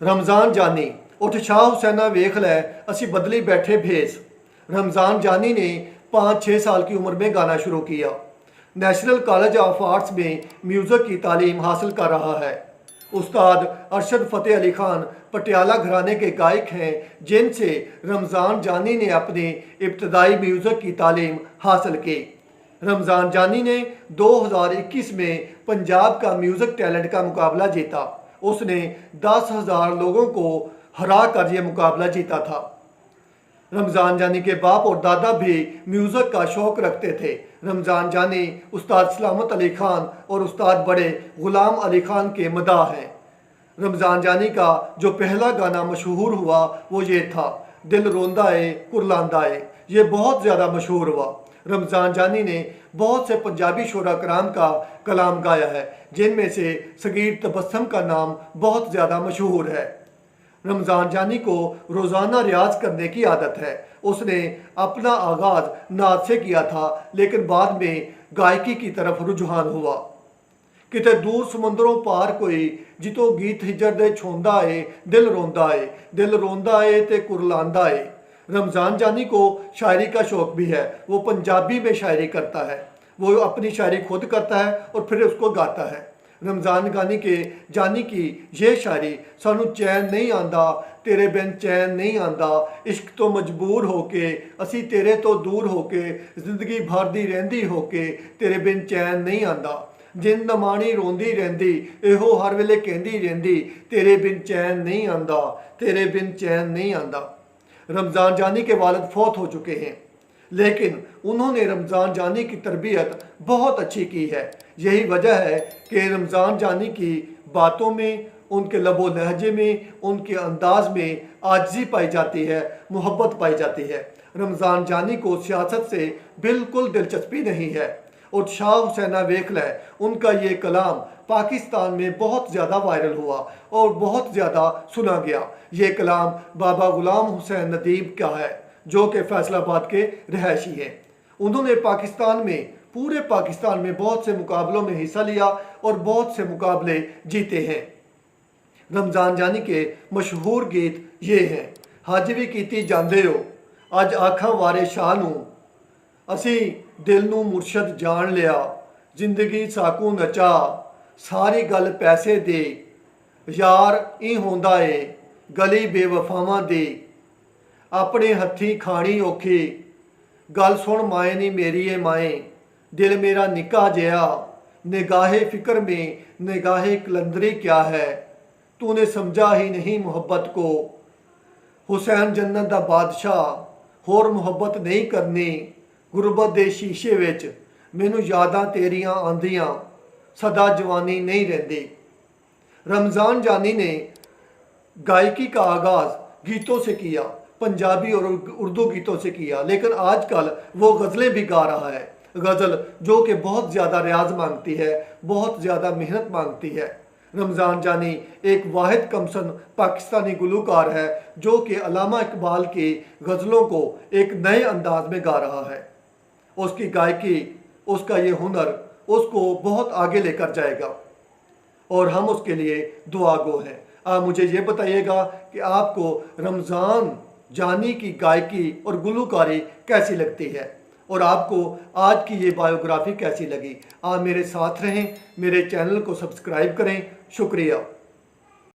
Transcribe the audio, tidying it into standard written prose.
रमज़ान जानी उठ शाह हुसैना वेख लै असी बदली बैठे भेस। रमज़ान जानी ने 5-6 साल की उम्र में गाना शुरू किया। नेशनल कॉलेज ऑफ आर्ट्स में म्यूज़िक की तालीम हासिल कर रहा है। उस्ताद अरशद फ़तेह अली ख़ान पटियाला घराने के गायक हैं, जिनसे रमज़ान जानी ने अपनी इब्तदाई म्यूज़िक की तालीम हासिल की। रमज़ान जानी ने 2021 में पंजाब का म्यूज़िक टैलेंट का मुकाबला जीता। उसने 10,000 लोगों को हरा कर यह मुकाबला जीता था। रमज़ान जानी के बाप और दादा भी म्यूज़िक का शौक़ रखते थे। रमज़ान जानी उस्ताद सलामत अली ख़ान और उस्ताद बड़े ग़ुलाम अली ख़ान के मदाह हैं। रमज़ान जानी का जो पहला गाना मशहूर हुआ वो ये था, दिल रोंदा ए कुरलांदा ए। ये बहुत ज़्यादा मशहूर हुआ। रमज़ान जानी ने बहुत से पंजाबी शोरा कराम का कलाम गाया है, जिनमें से सगीर तबस्सुम का नाम बहुत ज़्यादा मशहूर है। रमज़ान जानी को रोज़ाना रियाज करने की आदत है। उसने अपना आगाज़ नात से किया था, लेकिन बाद में गायकी की तरफ रुझान हुआ। किते दूर समुंदरों पार कोई जितो गीत हिजर दे छोंदा ए, दिल रोंदा ए ते कुरलांदा ए। रमज़ान जानी को शायरी का शौक़ भी है। वो पंजाबी में शायरी करता है। वो अपनी शायरी खुद करता है और फिर उसको गाता है। रमज़ान जानी की ये शायरी, सानू चैन नहीं आंदा तेरे बिन चैन नहीं आंदा, इश्क तो मजबूर होके असी तेरे तो दूर होके, जिंदगी भर दी रहिंदी होके तेरे बिन चैन नहीं आंदा, जिंद माणी रोंदी रहिंदी एहो हर वेले कहंदी रहिंदी, तेरे बिन चैन नहीं आंदा, तेरे बिन चैन नहीं आंदा। रमज़ान जानी के वालिद फौत हो चुके हैं, लेकिन उन्होंने रमज़ान जानी की तरबियत बहुत अच्छी की है। यही वजह है कि रमज़ान जानी की बातों में, उनके लबो लहजे में, उनके अंदाज में आजिज़ी पाई जाती है, मोहब्बत पाई जाती है। रमज़ान जानी को सियासत से बिल्कुल दिलचस्पी नहीं है। और शाह हुसैना वेख लै, उनका ये कलाम पाकिस्तान में बहुत ज़्यादा वायरल हुआ और बहुत ज़्यादा सुना गया। ये कलाम बाबा ग़ुलाम हुसैन नदीम का है, जो कि फैसलाबाद के रहायशी हैं। उन्होंने पूरे पाकिस्तान में बहुत से मुकाबलों में हिस्सा लिया और बहुत से मुकाबले जीते हैं। रमज़ान जानी के मशहूर गीत ये हैं, हज भी कीती जांदे हो अज आखां वारे शाह नूं, असी दिल नूं मुर्शद जान लिया, जिंदगी साकू नचा, सारी गल पैसे दे, यार ई होंदा ए गली बेवफावां दी, अपने हत्थी खानी औखी, गल सुन माए नी मेरी ए माए, दिल मेरा निका जिया, निगाहे फिक्र में निगाहे कलंदरी क्या है, तूने समझा ही नहीं मोहब्बत को, हुसैन जन्नत दा बादशाह, होर मोहब्बत नहीं करनी, गुरबत दे शीशे विच मैनू यादां तेरियां आंदियां, सदा जवानी नहीं रहती। रमज़ान जानी ने गायकी का आगाज़ गीतों से किया, पंजाबी और उर्दू गीतों से किया, लेकिन आजकल वो गज़लें भी गा रहा है। गज़ल जो कि बहुत ज़्यादा रियाज मांगती है, बहुत ज़्यादा मेहनत मांगती है। रमज़ान जानी एक वाहिद कमसन पाकिस्तानी गुलूकार है, जो कि अल्लामा इकबाल की गज़लों को एक नए अंदाज में गा रहा है। उसकी गायकी, उसका ये हुनर उसको बहुत आगे लेकर जाएगा और हम उसके लिए दुआ गो हैं। आप मुझे ये बताइएगा कि आपको रमज़ान जानी की गायकी और गुलूकारी कैसी लगती है और आपको आज की ये बायोग्राफी कैसी लगी। आप मेरे साथ रहें, मेरे चैनल को सब्सक्राइब करें। शुक्रिया।